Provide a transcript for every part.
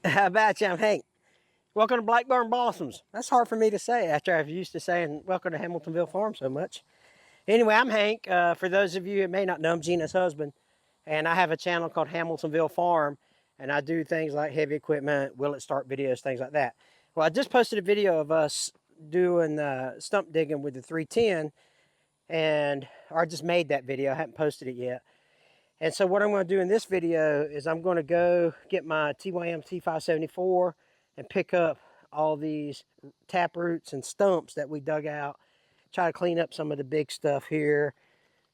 How about you? I'm Hank. Welcome to Blackburn Blossoms. That's hard for me to say after I've used to saying welcome to Hamiltonville Farm so much. Anyway, I'm Hank. For those of you that may not know, I'm Gina's husband, and I have a channel called Hamiltonville Farm, and I do things like heavy equipment, will it start videos, things like that. Well, I just posted a video of us doing stump digging with the 310, or I just made that video. I haven't posted it yet. And so what I'm going to do in this video is I'm going to go get my TYM T574 and pick up all these tap roots and stumps that we dug out. Try to clean up some of the big stuff here,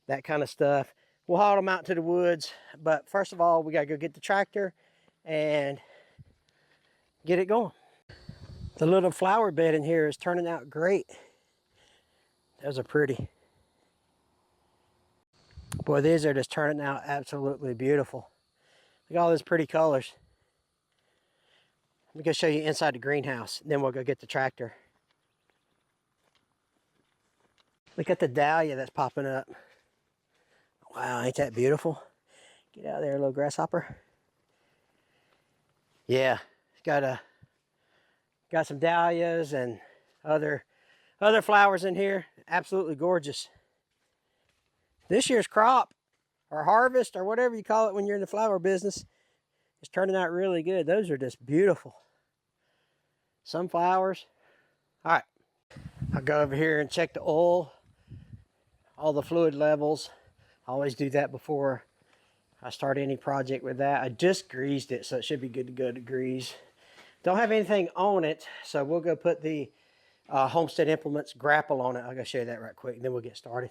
that kind of stuff. We'll haul them out to the woods, but first of all, we got to go get the tractor and get it going. The little flower bed in here is turning out great. Those are pretty. Boy, these are just turning out absolutely beautiful. Look at all those pretty colors. Let me go show you inside the greenhouse, then we'll go get the tractor. Look at the dahlia that's popping up. Wow, ain't that beautiful? Get out of there, little grasshopper. Yeah, got some dahlias and other flowers in here. Absolutely gorgeous. This year's crop, or harvest, or whatever you call it when you're in the flower business, is turning out really good. Those are just beautiful. Sunflowers. All right, I'll go over here and check the oil, all the fluid levels. I always do that before I start any project with that. I just greased it, so it should be good to go to grease. Don't have anything on it, so we'll go put the Homestead Implements grapple on it. I'll go show you that right quick, and then we'll get started.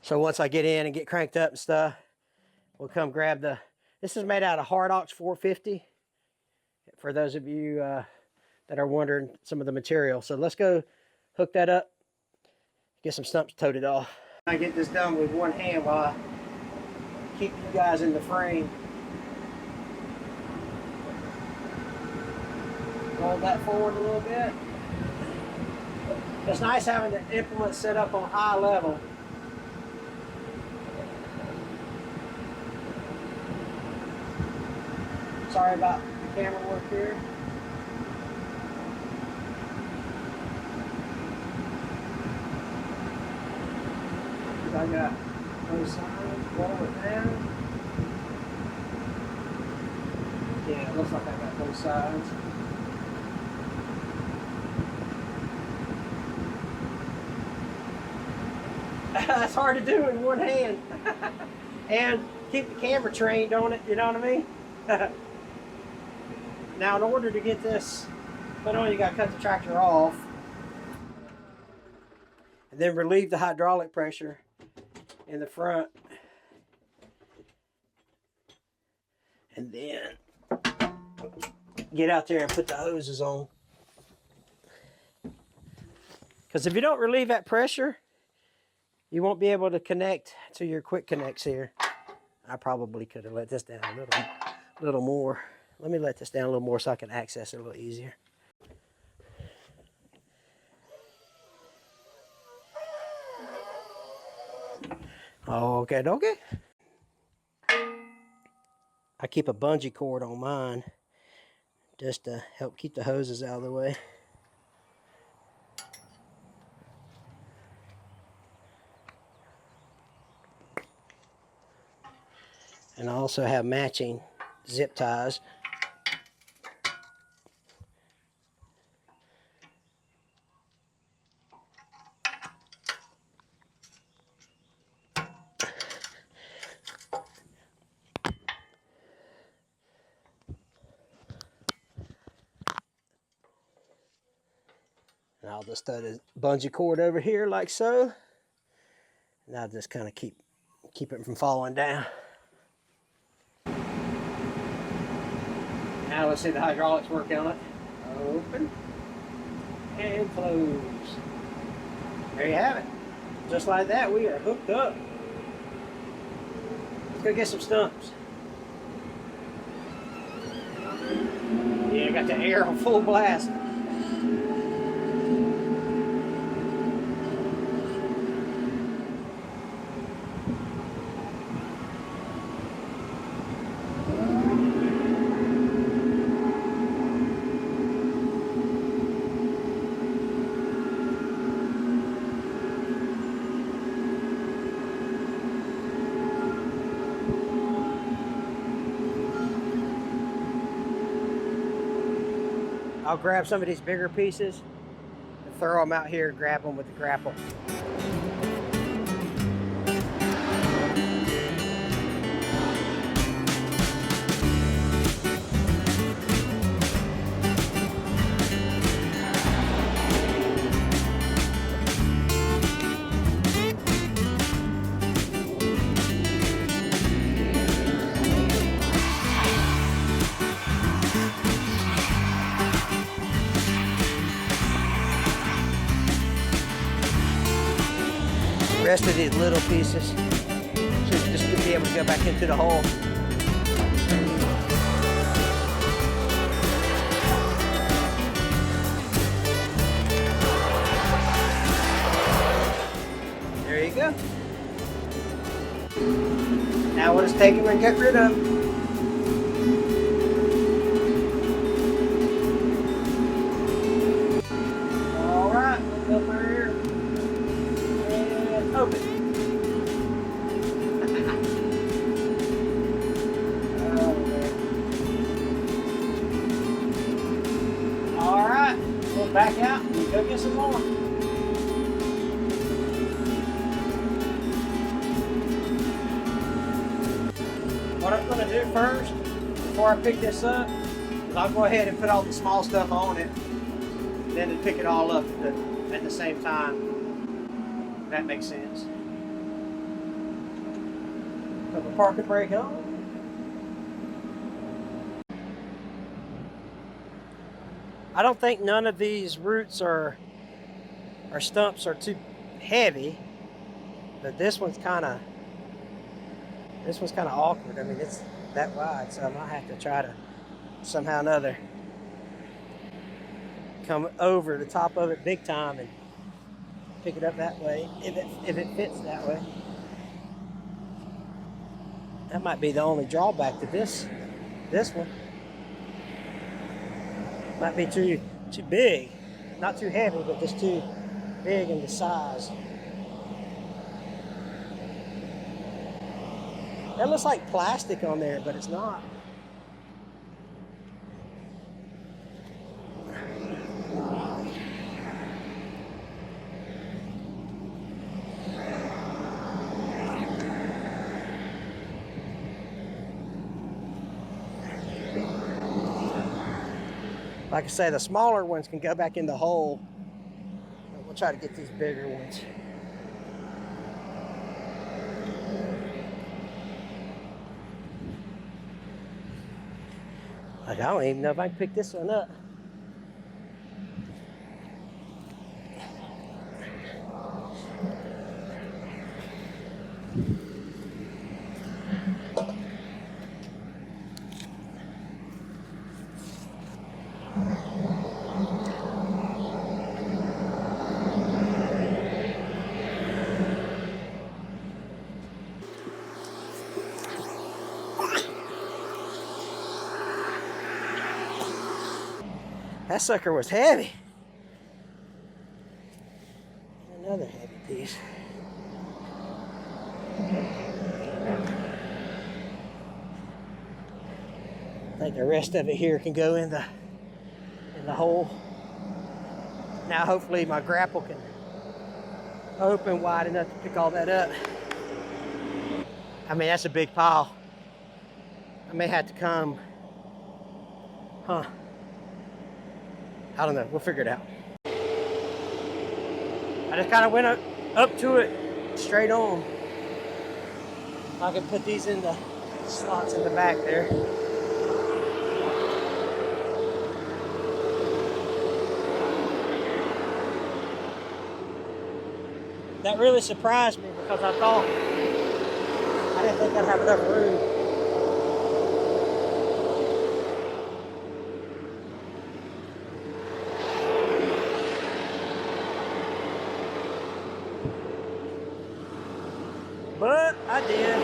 So once I get in and get cranked up and stuff, we'll come grab the, this is made out of hard ox 450, for those of you that are wondering some of the material. So let's go hook that up, get some stumps toted off. I get this done with one hand while I keep you guys in the frame. Roll that forward a little bit. It's nice having the implement set up on high level. Sorry about the camera work here. I got both sides, roll it down. Yeah, it looks like I got both sides. That's hard to do in one hand. And keep the camera trained on it, you know what I mean? Now, in order to get this put on, you got to cut the tractor off and then relieve the hydraulic pressure in the front, and then get out there and put the hoses on. Because if you don't relieve that pressure, you won't be able to connect to your quick connects here. I probably could have let this down a little more. Let me let this down a little more so I can access it a little easier. Okay. I keep a bungee cord on mine just to help keep the hoses out of the way. And I also have matching zip ties. And I'll just throw the bungee cord over here like so. And I'll just kind of keep it from falling down. Now let's see the hydraulics work on it. Open and close. There you have it. Just like that, we are hooked up. Let's go get some stumps. Yeah, got the air on full blast. I'll grab some of these bigger pieces and throw them out here and grab them with the grapple. The rest of these little pieces should just be able to go back into the hole. There you go. Now we'll just take them and get rid of them. All right, let's go through here and open. All right, we'll back out and go get some more. What I'm going to do first, before I pick this up, is I'll go ahead and put all the small stuff on it, and then pick it all up at the same time. If that makes sense. Put the parking brake on. I don't think none of these roots or stumps are too heavy, but this one's kind of awkward. I mean, it's that wide, so I might have to try to somehow or another come over the top of it big time and pick it up that way, if it fits that way. That might be the only drawback to this one. Might be too big, not too heavy, but just too big in the size. That looks like plastic on there, but it's not. Like I say, the smaller ones can go back in the hole. We'll try to get these bigger ones. Like, I don't even know if I can pick this one up. That sucker was heavy. Another heavy piece. I think the rest of it here can go in the hole. Now hopefully my grapple can open wide enough to pick all that up. I mean, that's a big pile. I may have to come, I don't know, we'll figure it out. I just kind of went up to it straight on. I can put these in the slots in the back there. That really surprised me because I didn't think I'd have enough room. But I did.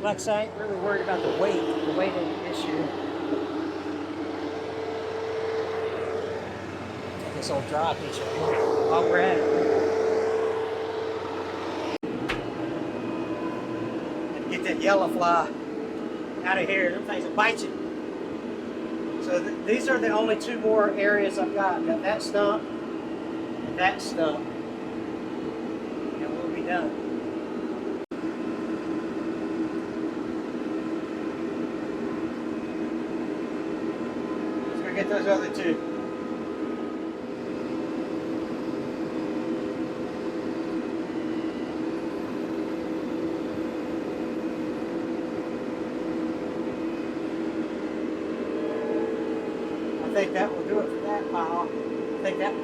Like I say, I ain't really worried about the weight. The weight ain't an issue. This old dry piece right here. While we're at it. And get that yellow fly out of here. Them things will bite you. So these are the only two more areas I've got. Got that stump and that stump. And we'll be done. Let's go get those other two. I think that will do it for that pile. I think that,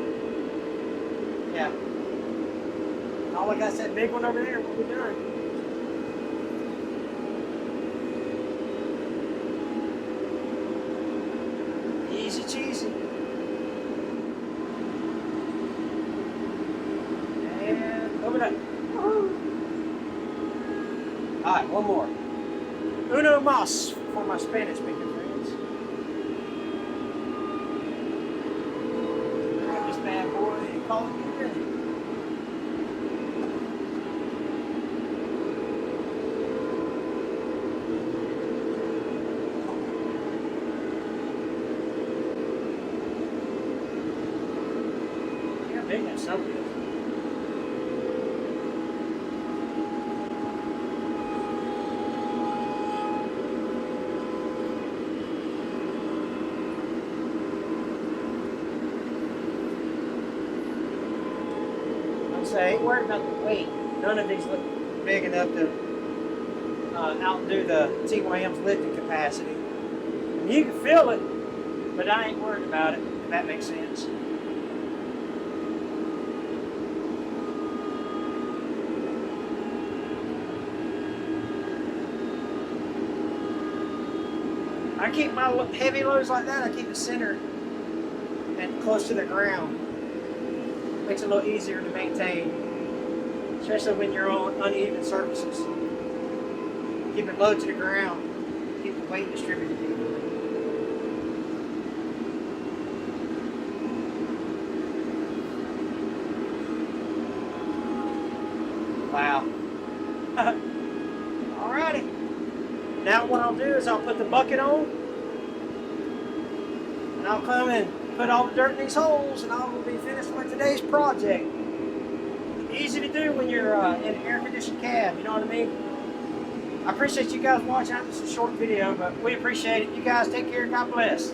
yeah. Oh, look, that's that big one over there. We'll be done. Easy cheesy. And open up. All right, one more. Uno mas for my Spanish speaking friends. Grab this bad boy and call it good. How big that stump is. I ain't worried about the weight. None of these look big enough to outdo the TYM's lifting capacity. You can feel it, but I ain't worried about it, if that makes sense. I keep my heavy loads like that, I keep it centered and close to the ground. Makes it a little easier to maintain, especially when you're on uneven surfaces. Keep it low to the ground, keep the weight distributed evenly. Wow. Alrighty. Now what I'll do is I'll put the bucket on, and I'll come and put all the dirt in these holes, and I will be finished with today's project. Easy to do when you're in an air-conditioned cab, you know what I mean? I appreciate you guys watching. This is a short video, but we appreciate it. You guys take care. God bless.